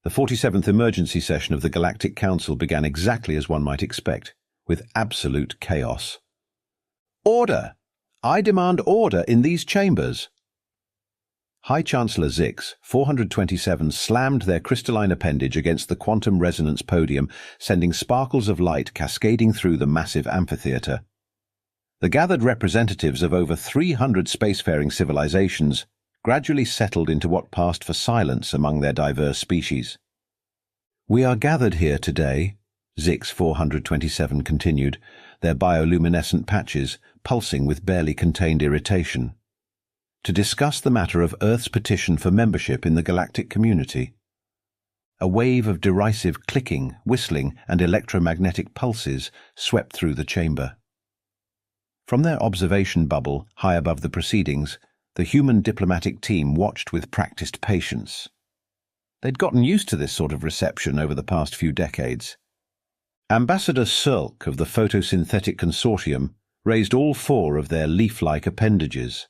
The 47th emergency session of the Galactic Council began exactly as one might expect, with absolute chaos. Order! I demand order in these chambers. High Chancellor Zix, 427 slammed their crystalline appendage against the quantum resonance podium, sending sparkles of light cascading through the massive amphitheater. The gathered representatives of over 300 spacefaring civilizations gradually settled into what passed for silence among their diverse species. We are gathered here today, Zix 427 continued, their bioluminescent patches pulsing with barely contained irritation, to discuss the matter of Earth's petition for membership in the galactic community. A wave of derisive clicking, whistling, and electromagnetic pulses swept through the chamber. From their observation bubble high above the proceedings, the human diplomatic team watched with practiced patience. They'd gotten used to this sort of reception over the past few decades. Ambassador Sulk of the Photosynthetic Consortium raised all four of their leaf-like appendages.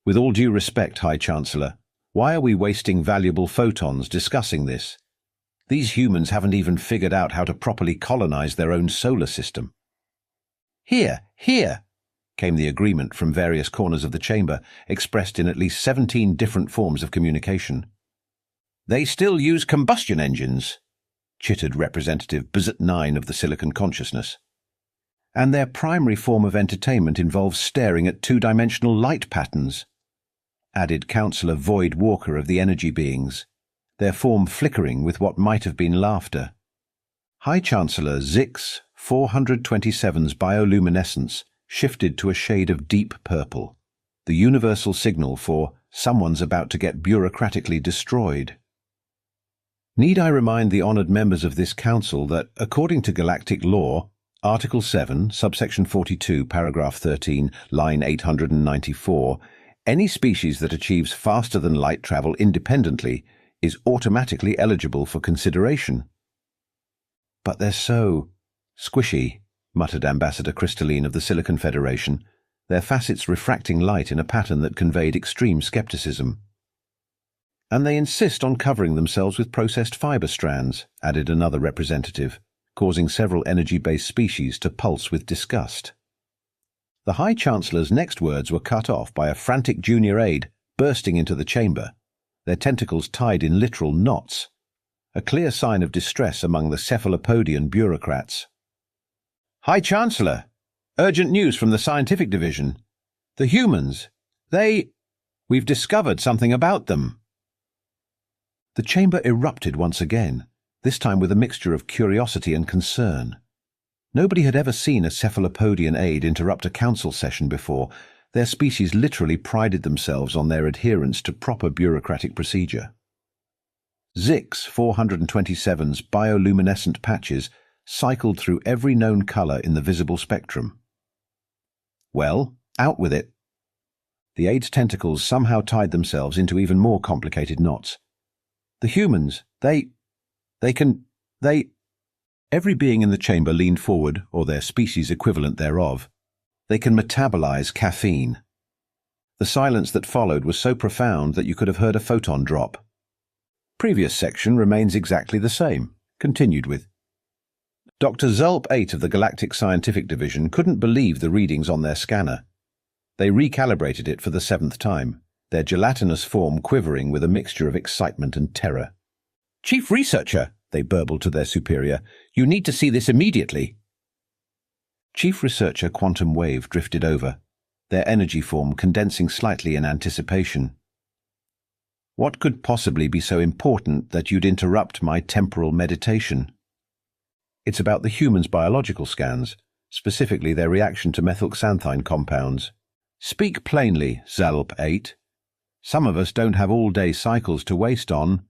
With all due respect, High Chancellor, why are we wasting valuable photons discussing this? These humans haven't even figured out how to properly colonize their own solar system. Here, came the agreement from various corners of the chamber, expressed in at least 17 different forms of communication. They still use combustion engines, chittered Representative Bzz9 of the Silicon Consciousness. And their primary form of entertainment involves staring at two-dimensional light patterns, added Councillor Void Walker of the Energy Beings, their form flickering with what might have been laughter. High Chancellor Zix 427's bioluminescence shifted to a shade of deep purple, the universal signal for someone's about to get bureaucratically destroyed. Need I remind the honoured members of this council that, according to galactic law, Article 7, subsection 42, paragraph 13, line 894, any species that achieves faster than light travel independently is automatically eligible for consideration. But they're so squishy, muttered Ambassador Crystalline of the Silicon Federation, their facets refracting light in a pattern that conveyed extreme skepticism. And they insist on covering themselves with processed fibre strands, added another representative, causing several energy-based species to pulse with disgust. The High Chancellor's next words were cut off by a frantic junior aide bursting into the chamber, their tentacles tied in literal knots, a clear sign of distress among the cephalopodian bureaucrats. High Chancellor, urgent news from the Scientific Division. The humans, we've discovered something about them. The chamber erupted once again, this time with a mixture of curiosity and concern. Nobody had ever seen a cephalopodian aide interrupt a council session before. Their species literally prided themselves on their adherence to proper bureaucratic procedure. Zix 427's bioluminescent patches cycled through every known colour in the visible spectrum. Well, out with it. The aide's tentacles somehow tied themselves into even more complicated knots. The humans, Every being in the chamber leaned forward, or their species equivalent thereof. They can metabolize caffeine. The silence that followed was so profound that you could have heard a photon drop. Previous section remains exactly the same, continued with. Dr. Zulp 8 of the Galactic Scientific Division couldn't believe the readings on their scanner. They recalibrated it for the 7th time, their gelatinous form quivering with a mixture of excitement and terror. Chief Researcher, they burbled to their superior, you need to see this immediately. Chief Researcher Quantum Wave drifted over, their energy form condensing slightly in anticipation. What could possibly be so important that you'd interrupt my temporal meditation? It's about the humans' biological scans, specifically their reaction to methylxanthine compounds. Speak plainly, Zalp 8. Some of us don't have all-day cycles to waste on.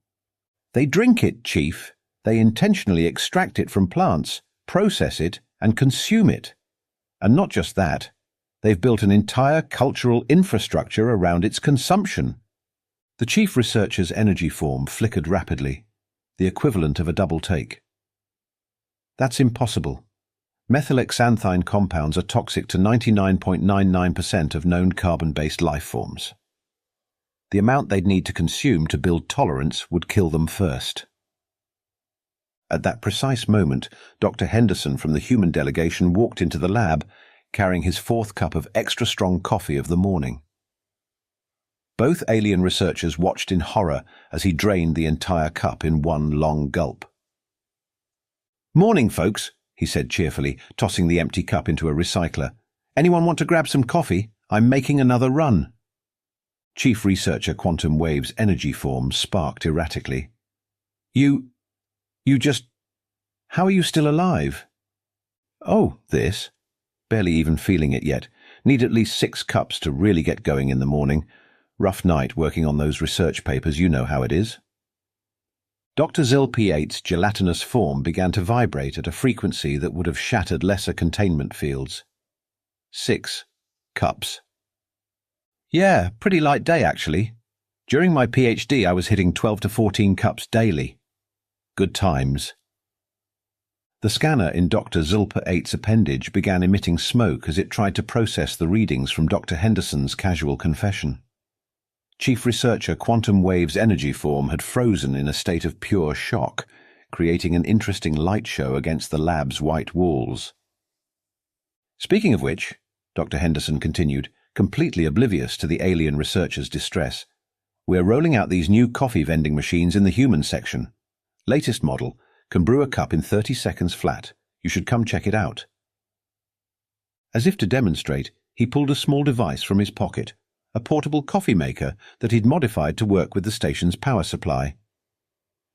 They drink it, Chief. They intentionally extract it from plants, process it, and consume it. And not just that, they've built an entire cultural infrastructure around its consumption. The chief researcher's energy form flickered rapidly, the equivalent of a double take. That's impossible. Methylxanthine compounds are toxic to 99.99% of known carbon-based life forms. The amount they'd need to consume to build tolerance would kill them first. At that precise moment, Dr. Henderson from the human delegation walked into the lab, carrying his fourth cup of extra-strong coffee of the morning. Both alien researchers watched in horror as he drained the entire cup in one long gulp. "Morning, folks," he said cheerfully, tossing the empty cup into a recycler. "Anyone want to grab some coffee? I'm making another run." Chief Researcher Quantum Wave's energy form sparked erratically. You just... How are you still alive?" "Oh, this. Barely even feeling it yet. Need at least 6 cups to really get going in the morning. Rough night working on those research papers, you know how it is." Dr. ZIL-P8's gelatinous form began to vibrate at a frequency that would have shattered lesser containment fields. 6 cups. "Yeah, pretty light day, actually. During my PhD, I was hitting 12 to 14 cups daily. Good times." The scanner in Dr. ZIL-P8's appendage began emitting smoke as it tried to process the readings from Dr. Henderson's casual confession. Chief Researcher Quantum Wave's energy form had frozen in a state of pure shock, creating an interesting light show against the lab's white walls. "Speaking of which," Dr. Henderson continued, completely oblivious to the alien researcher's distress, "we're rolling out these new coffee vending machines in the human section. Latest model, can brew a cup in 30 seconds flat. You should come check it out." As if to demonstrate, he pulled a small device from his pocket, a portable coffee maker that he'd modified to work with the station's power supply.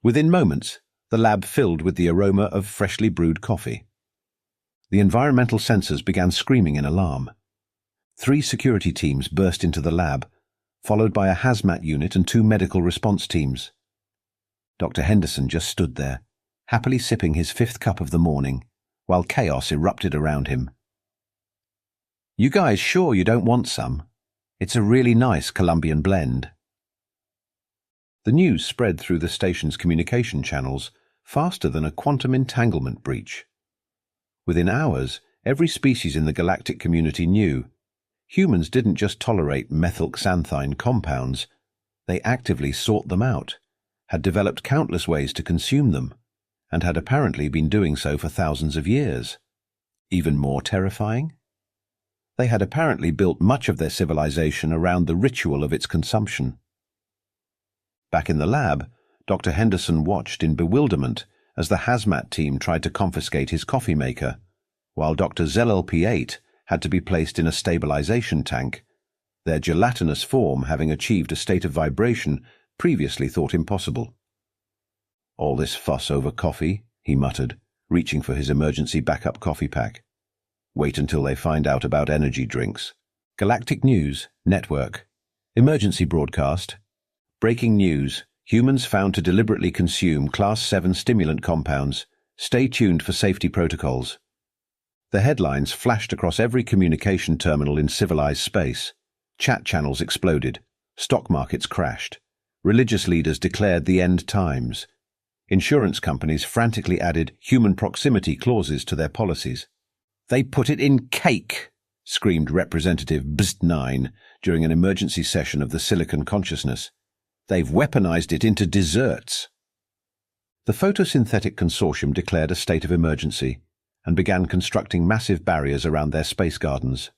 Within moments, the lab filled with the aroma of freshly brewed coffee. The environmental sensors began screaming in alarm. 3 security teams burst into the lab, followed by a hazmat unit and 2 medical response teams. Dr. Henderson just stood there, happily sipping his 5th cup of the morning, while chaos erupted around him. "You guys sure you don't want some? It's a really nice Colombian blend." The news spread through the station's communication channels faster than a quantum entanglement breach. Within hours, every species in the galactic community knew humans didn't just tolerate methylxanthine compounds, they actively sought them out, had developed countless ways to consume them, and had apparently been doing so for thousands of years. Even more terrifying? They had apparently built much of their civilization around the ritual of its consumption. Back in the lab, Dr. Henderson watched in bewilderment as the hazmat team tried to confiscate his coffee maker, while Dr. ZIL-P8 had to be placed in a stabilization tank, their gelatinous form having achieved a state of vibration previously thought impossible. "All this fuss over coffee," he muttered, reaching for his emergency backup coffee pack. "Wait until they find out about energy drinks." Galactic News Network. Emergency broadcast. Breaking news. Humans found to deliberately consume Class 7 stimulant compounds. Stay tuned for safety protocols. The headlines flashed across every communication terminal in civilized space. Chat channels exploded. Stock markets crashed. Religious leaders declared the end times. Insurance companies frantically added human proximity clauses to their policies. "They put it in cake," screamed Representative Bst9 during an emergency session of the Silicon Consciousness. "They've weaponized it into desserts." The Photosynthetic Consortium declared a state of emergency and began constructing massive barriers around their space gardens.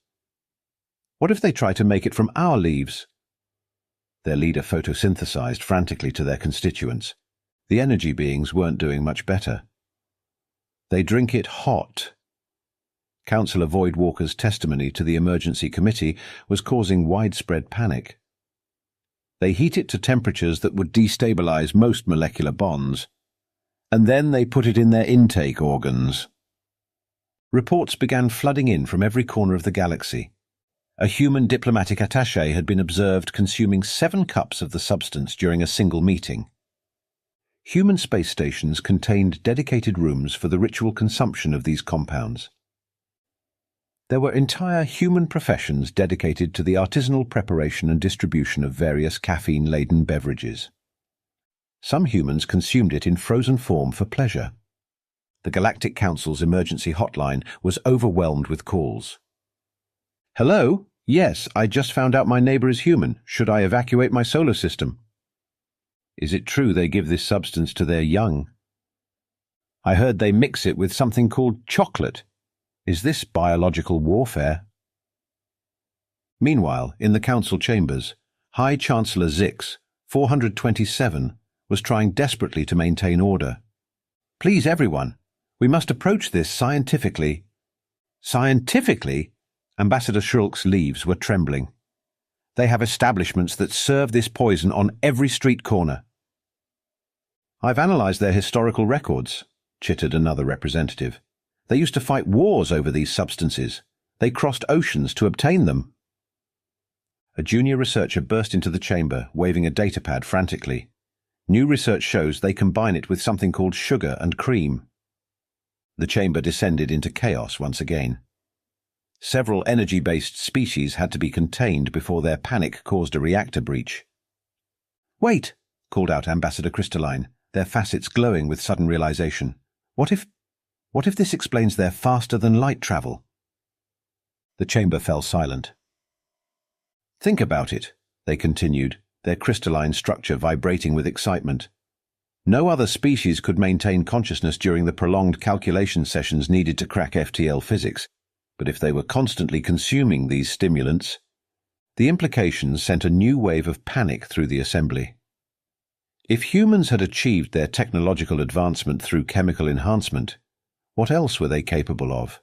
"What if they try to make it from our leaves?" Their leader photosynthesized frantically to their constituents. The energy beings weren't doing much better. "They drink it hot." Councillor Void Walker's testimony to the emergency committee was causing widespread panic. "They heat it to temperatures that would destabilize most molecular bonds, and then they put it in their intake organs." Reports began flooding in from every corner of the galaxy. A human diplomatic attaché had been observed consuming 7 cups of the substance during a single meeting. Human space stations contained dedicated rooms for the ritual consumption of these compounds. There were entire human professions dedicated to the artisanal preparation and distribution of various caffeine-laden beverages. Some humans consumed it in frozen form for pleasure. The Galactic Council's emergency hotline was overwhelmed with calls. "Hello? Yes, I just found out my neighbor is human. Should I evacuate my solar system?" "Is it true they give this substance to their young?" I heard they mix it with something called chocolate. Is this biological warfare? Meanwhile, in the council chambers, High Chancellor Zix, 427, was trying desperately to maintain order. Please, everyone, we must approach this scientifically. Scientifically? Ambassador Shulk's leaves were trembling. They have establishments that serve this poison on every street corner. I've analysed their historical records, chittered another representative. They used to fight wars over these substances. They crossed oceans to obtain them. A junior researcher burst into the chamber, waving a datapad frantically. New research shows they combine it with something called sugar and cream. The chamber descended into chaos once again. Several energy-based species had to be contained before their panic caused a reactor breach. "Wait!" called out Ambassador Crystalline, their facets glowing with sudden realization. What if this explains their faster-than-light travel? The chamber fell silent. Think about it, they continued, their crystalline structure vibrating with excitement. No other species could maintain consciousness during the prolonged calculation sessions needed to crack FTL physics, but if they were constantly consuming these stimulants, the implications sent a new wave of panic through the assembly. If humans had achieved their technological advancement through chemical enhancement, what else were they capable of?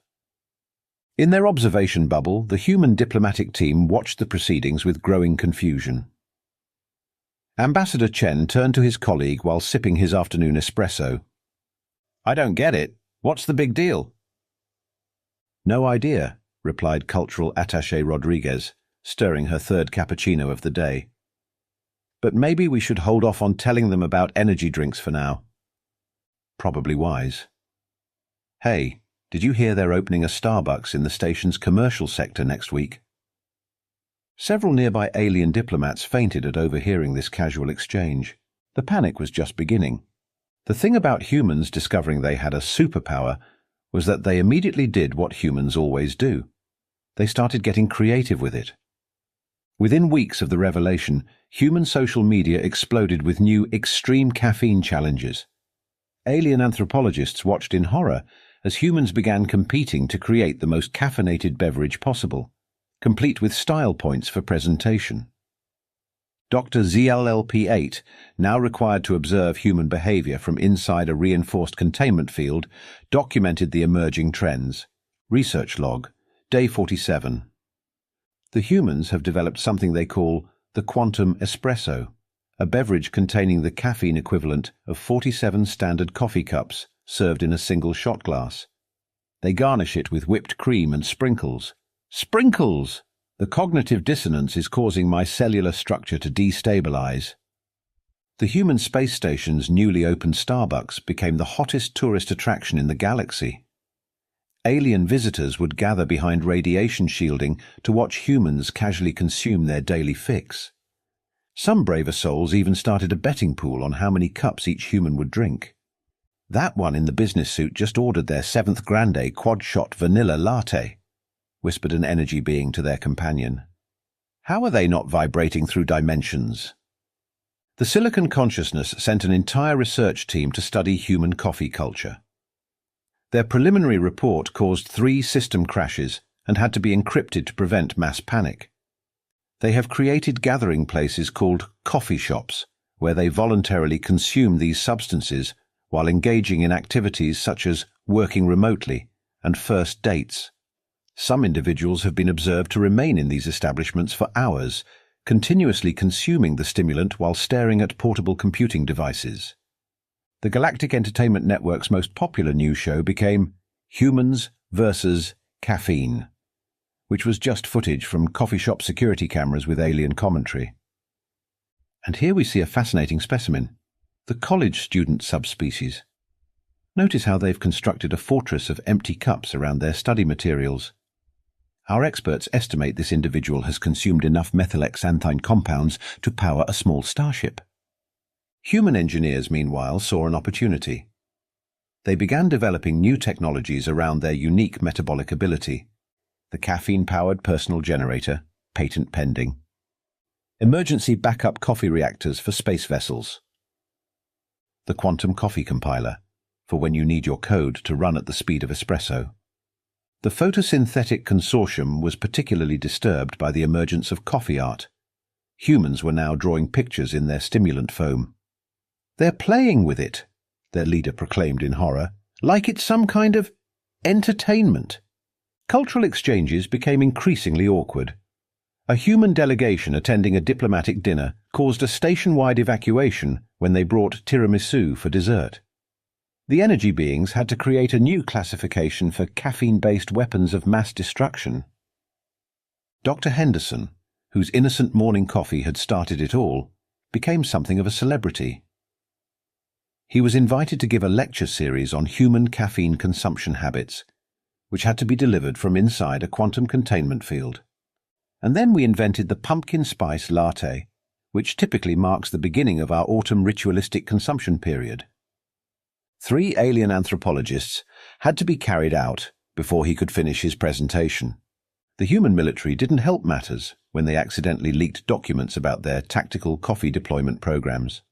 In their observation bubble, the human diplomatic team watched the proceedings with growing confusion. Ambassador Chen turned to his colleague while sipping his afternoon espresso. "I don't get it. What's the big deal?" "No idea," replied Cultural Attaché Rodriguez, stirring her third cappuccino of the day. "But maybe we should hold off on telling them about energy drinks for now." Probably wise. "Hey, did you hear they're opening a Starbucks in the station's commercial sector next week?" Several nearby alien diplomats fainted at overhearing this casual exchange. The panic was just beginning. The thing about humans discovering they had a superpower was that they immediately did what humans always do. They started getting creative with it. Within weeks of the revelation, human social media exploded with new extreme caffeine challenges. Alien anthropologists watched in horror as humans began competing to create the most caffeinated beverage possible, complete with style points for presentation. Dr. ZLLP8, now required to observe human behavior from inside a reinforced containment field, documented the emerging trends. Research log, day 47. The humans have developed something they call the quantum espresso, a beverage containing the caffeine equivalent of 47 standard coffee cups served in a single shot glass. They garnish it with whipped cream and sprinkles. Sprinkles! The cognitive dissonance is causing my cellular structure to destabilize. The human space station's newly opened Starbucks became the hottest tourist attraction in the galaxy. Alien visitors would gather behind radiation shielding to watch humans casually consume their daily fix. Some braver souls even started a betting pool on how many cups each human would drink. "That one in the business suit just ordered their 7th grande quad-shot vanilla latte," whispered an energy being to their companion. "How are they not vibrating through dimensions?" The Silicon Consciousness sent an entire research team to study human coffee culture. Their preliminary report caused 3 system crashes and had to be encrypted to prevent mass panic. They have created gathering places called coffee shops, where they voluntarily consume these substances while engaging in activities such as working remotely and first dates. Some individuals have been observed to remain in these establishments for hours, continuously consuming the stimulant while staring at portable computing devices. The Galactic Entertainment Network's most popular news show became Humans vs. Caffeine, which was just footage from coffee shop security cameras with alien commentary. And here we see a fascinating specimen, the college student subspecies. Notice how they've constructed a fortress of empty cups around their study materials. Our experts estimate this individual has consumed enough methylxanthine compounds to power a small starship. Human engineers, meanwhile, saw an opportunity. They began developing new technologies around their unique metabolic ability. The caffeine-powered personal generator, patent pending. Emergency backup coffee reactors for space vessels. The quantum coffee compiler, for when you need your code to run at the speed of espresso. The photosynthetic consortium was particularly disturbed by the emergence of coffee art. Humans were now drawing pictures in their stimulant foam. "They're playing with it," their leader proclaimed in horror, "like it's some kind of entertainment." Cultural exchanges became increasingly awkward. A human delegation attending a diplomatic dinner caused a station-wide evacuation when they brought tiramisu for dessert. The energy beings had to create a new classification for caffeine-based weapons of mass destruction. Dr. Henderson, whose innocent morning coffee had started it all, became something of a celebrity. He was invited to give a lecture series on human caffeine consumption habits, which had to be delivered from inside a quantum containment field. And then we invented the pumpkin spice latte, which typically marks the beginning of our autumn ritualistic consumption period. 3 alien anthropologists had to be carried out before he could finish his presentation. The human military didn't help matters when they accidentally leaked documents about their tactical coffee deployment programs.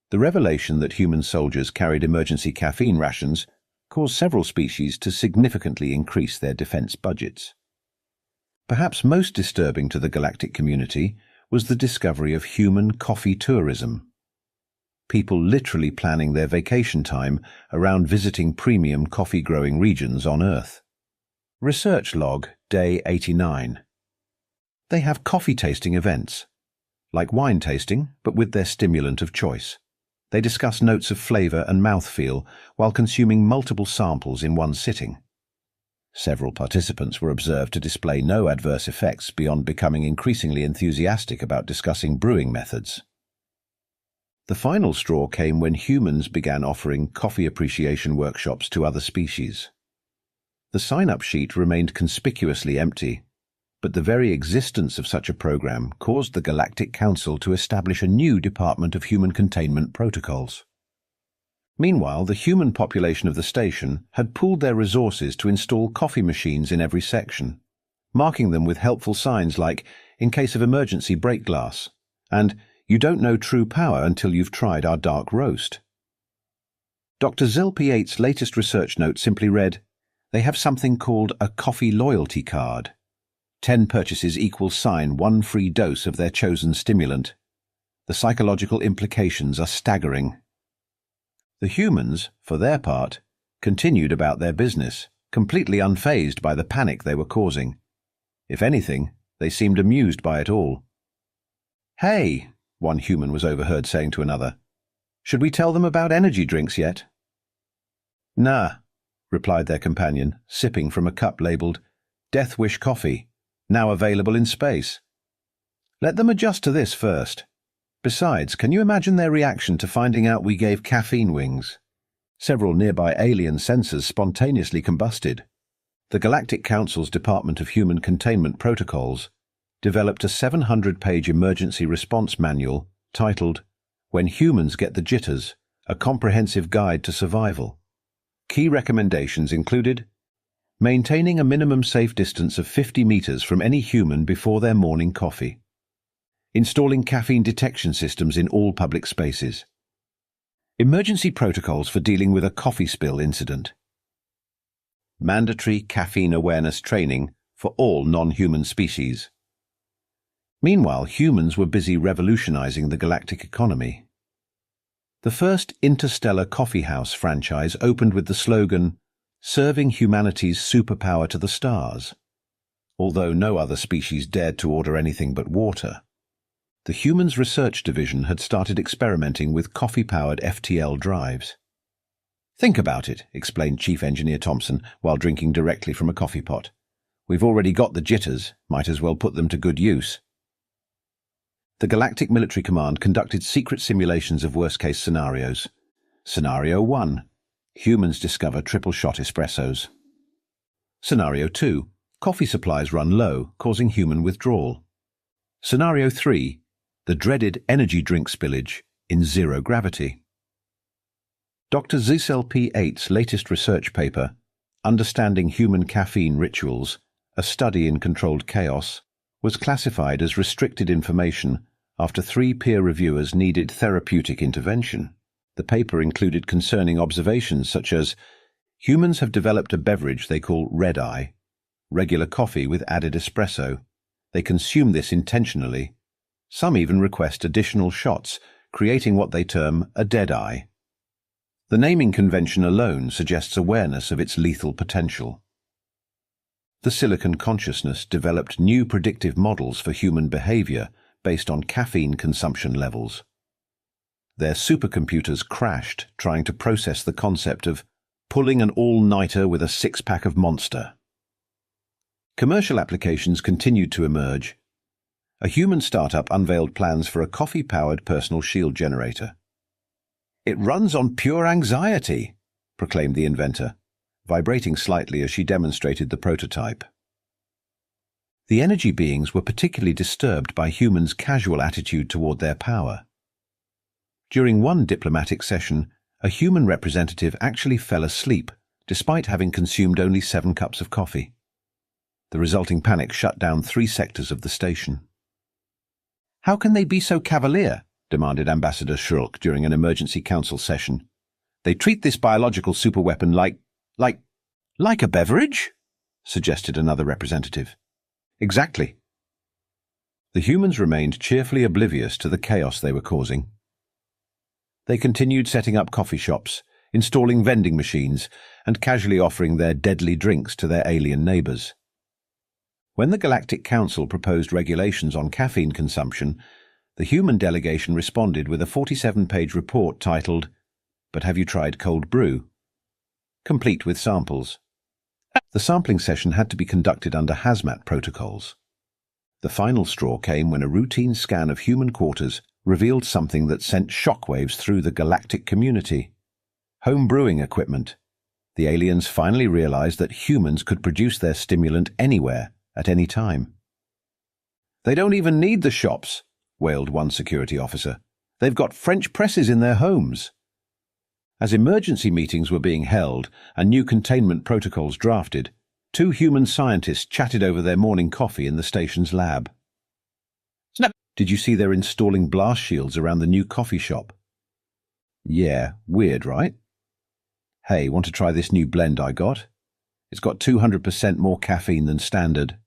The revelation that human soldiers carried emergency caffeine rations caused several species to significantly increase their defense budgets. Perhaps most disturbing to the galactic community was the discovery of human coffee tourism. People literally planning their vacation time around visiting premium coffee-growing regions on Earth. Research log, day 89. They have coffee-tasting events, like wine tasting, but with their stimulant of choice. They discuss notes of flavor and mouthfeel while consuming multiple samples in one sitting. Several participants were observed to display no adverse effects beyond becoming increasingly enthusiastic about discussing brewing methods. The final straw came when humans began offering coffee appreciation workshops to other species. The sign-up sheet remained conspicuously empty, but the very existence of such a program caused the Galactic Council to establish a new Department of Human Containment Protocols. Meanwhile, the human population of the station had pooled their resources to install coffee machines in every section, marking them with helpful signs like, "In case of emergency, break glass," and "You don't know true power until you've tried our dark roast." Dr. Zilp-8's latest research note simply read, "They have something called a coffee loyalty card. 10 purchases equals sign 1 free dose of their chosen stimulant. The psychological implications are staggering." The humans, for their part, continued about their business, completely unfazed by the panic they were causing. If anything, they seemed amused by it all. "Hey," one human was overheard saying to another, "should we tell them about energy drinks yet?" "Nah," replied their companion, sipping from a cup labelled Death Wish Coffee, now available in space. "Let them adjust to this first. Besides, can you imagine their reaction to finding out we gave caffeine wings?" Several nearby alien sensors spontaneously combusted. The Galactic Council's Department of Human Containment Protocols developed a 700-page emergency response manual titled "When Humans Get the Jitters, a Comprehensive Guide to Survival." Key recommendations included maintaining a minimum safe distance of 50 meters from any human before their morning coffee, installing caffeine detection systems in all public spaces, emergency protocols for dealing with a coffee spill incident, mandatory caffeine awareness training for all non-human species. Meanwhile, humans were busy revolutionizing the galactic economy. The first interstellar coffeehouse franchise opened with the slogan, "Serving humanity's superpower to the stars," although no other species dared to order anything but water. The Humans Research Division had started experimenting with coffee-powered FTL drives. "Think about it," explained Chief Engineer Thompson while drinking directly from a coffee pot. "We've already got the jitters, might as well put them to good use." The Galactic Military Command conducted secret simulations of worst-case scenarios. Scenario 1. Humans discover triple-shot espressos. Scenario 2. Coffee supplies run low, causing human withdrawal. Scenario 3. The dreaded energy drink spillage in zero gravity. Dr. Zilp-8's latest research paper, Understanding Human Caffeine Rituals, a Study in Controlled Chaos, was classified as restricted information after 3 peer reviewers needed therapeutic intervention. The paper included concerning observations such as, humans have developed a beverage they call red-eye, regular coffee with added espresso. They consume this intentionally. Some even request additional shots, creating what they term a dead eye. The naming convention alone suggests awareness of its lethal potential. The Silicon Consciousness developed new predictive models for human behavior based on caffeine consumption levels. Their supercomputers crashed trying to process the concept of pulling an all-nighter with a six-pack of Monster. Commercial applications continued to emerge. A human startup unveiled plans for a coffee-powered personal shield generator. "It runs on pure anxiety," proclaimed the inventor, vibrating slightly as she demonstrated the prototype. The energy beings were particularly disturbed by humans' casual attitude toward their power. During one diplomatic session, a human representative actually fell asleep, despite having consumed only 7 cups of coffee. The resulting panic shut down 3 sectors of the station. "How can they be so cavalier?" demanded Ambassador Schulk during an emergency council session. "They treat this biological superweapon like a beverage?" suggested another representative. "Exactly." The humans remained cheerfully oblivious to the chaos they were causing. They continued setting up coffee shops, installing vending machines, and casually offering their deadly drinks to their alien neighbors. When the Galactic Council proposed regulations on caffeine consumption, the human delegation responded with a 47-page report titled, "But have you tried cold brew?" complete with samples. The sampling session had to be conducted under hazmat protocols. The final straw came when a routine scan of human quarters revealed something that sent shockwaves through the galactic community. Home brewing equipment. The aliens finally realized that humans could produce their stimulant anywhere, at any time. "They don't even need the shops," wailed one security officer. "They've got French presses in their homes." As emergency meetings were being held and new containment protocols drafted, 2 human scientists chatted over their morning coffee in the station's lab. "Snap! Did you see they're installing blast shields around the new coffee shop?" "Yeah, weird, right?" "Hey, want to try this new blend I got? It's got 200% more caffeine than standard."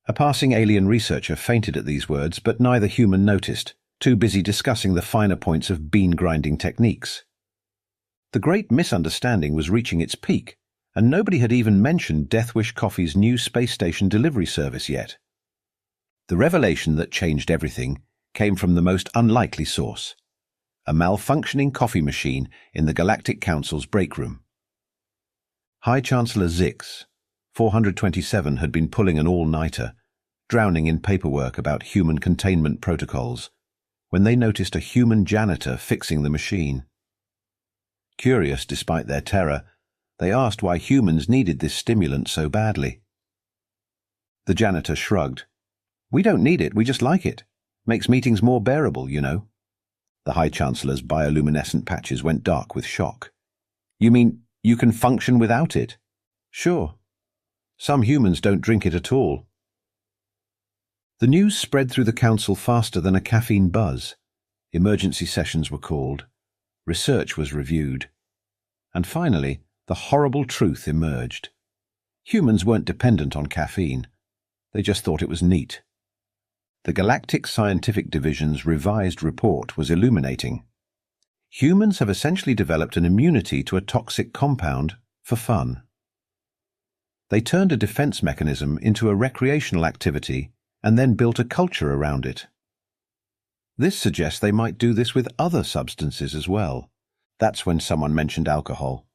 A passing alien researcher fainted at these words, but neither human noticed, too busy discussing the finer points of bean-grinding techniques. The great misunderstanding was reaching its peak, and nobody had even mentioned Deathwish Coffee's new space station delivery service yet. The revelation that changed everything came from the most unlikely source: a malfunctioning coffee machine in the Galactic Council's break room. High Chancellor Zix, 427, had been pulling an all-nighter, drowning in paperwork about human containment protocols, when they noticed a human janitor fixing the machine. Curious despite their terror, they asked why humans needed this stimulant so badly. The janitor shrugged. "We don't need it, we just like it. Makes meetings more bearable, you know." The High Chancellor's bioluminescent patches went dark with shock. "You mean you can function without it?" "Sure. Some humans don't drink it at all." The news spread through the council faster than a caffeine buzz. Emergency sessions were called. Research was reviewed. And finally, the horrible truth emerged. Humans weren't dependent on caffeine. They just thought it was neat. The Galactic Scientific Division's revised report was illuminating. Humans have essentially developed an immunity to a toxic compound for fun. They turned a defense mechanism into a recreational activity and then built a culture around it. This suggests they might do this with other substances as well. That's when someone mentioned alcohol.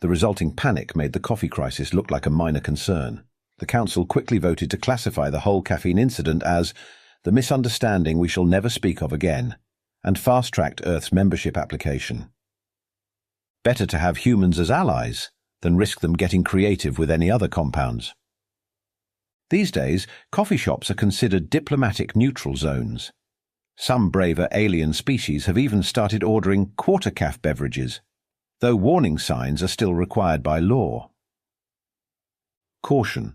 The resulting panic made the coffee crisis look like a minor concern. The council quickly voted to classify the whole caffeine incident as the misunderstanding we shall never speak of again, and fast-tracked Earth's membership application. Better to have humans as allies than risk them getting creative with any other compounds. These days, coffee shops are considered diplomatic neutral zones. Some braver alien species have even started ordering quarter-calf beverages, though warning signs are still required by law. Caution: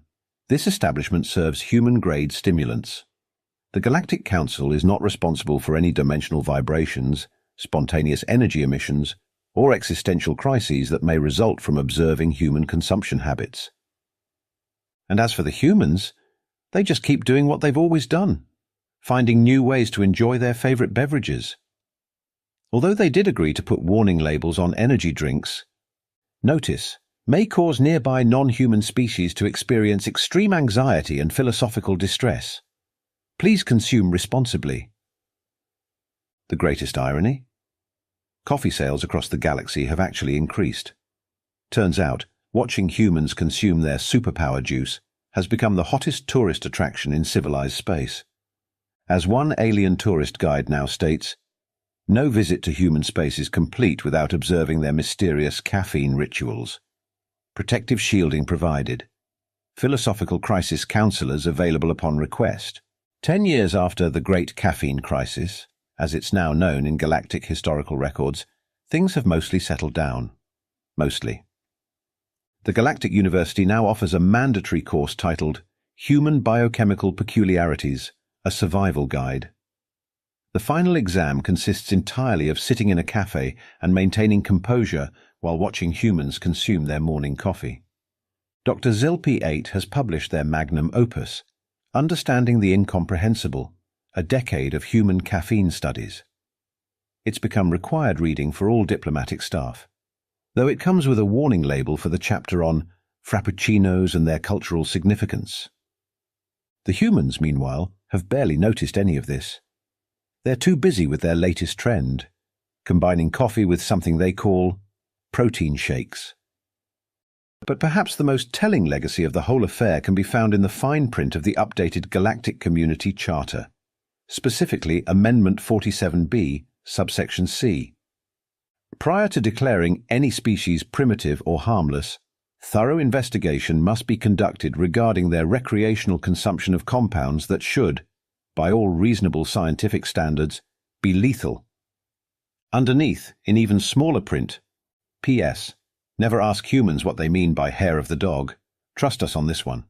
this establishment serves human-grade stimulants. The Galactic Council is not responsible for any dimensional vibrations, spontaneous energy emissions, or existential crises that may result from observing human consumption habits. And as for the humans, they just keep doing what they've always done, finding new ways to enjoy their favorite beverages. Although they did agree to put warning labels on energy drinks, notice, may cause nearby non-human species to experience extreme anxiety and philosophical distress. Please consume responsibly. The greatest irony? Coffee sales across the galaxy have actually increased. Turns out, watching humans consume their superpower juice has become the hottest tourist attraction in civilized space. As one alien tourist guide now states, no visit to human space is complete without observing their mysterious caffeine rituals. Protective shielding provided. Philosophical crisis counselors available upon request. 10 years after the Great Caffeine Crisis, as it's now known in galactic historical records, things have mostly settled down. Mostly. The Galactic University now offers a mandatory course titled Human Biochemical Peculiarities, a Survival Guide. The final exam consists entirely of sitting in a cafe and maintaining composure while watching humans consume their morning coffee. Dr. Zilpi 8 has published their magnum opus, Understanding the Incomprehensible, a decade of human caffeine studies. It's become required reading for all diplomatic staff, though it comes with a warning label for the chapter on frappuccinos and their cultural significance. The humans, meanwhile, have barely noticed any of this. They're too busy with their latest trend, combining coffee with something they call protein shakes. But perhaps the most telling legacy of the whole affair can be found in the fine print of the updated Galactic Community Charter, specifically Amendment 47B, subsection C. Prior to declaring any species primitive or harmless, thorough investigation must be conducted regarding their recreational consumption of compounds that should, by all reasonable scientific standards, be lethal. Underneath, in even smaller print, P.S. Never ask humans what they mean by hair of the dog. Trust us on this one.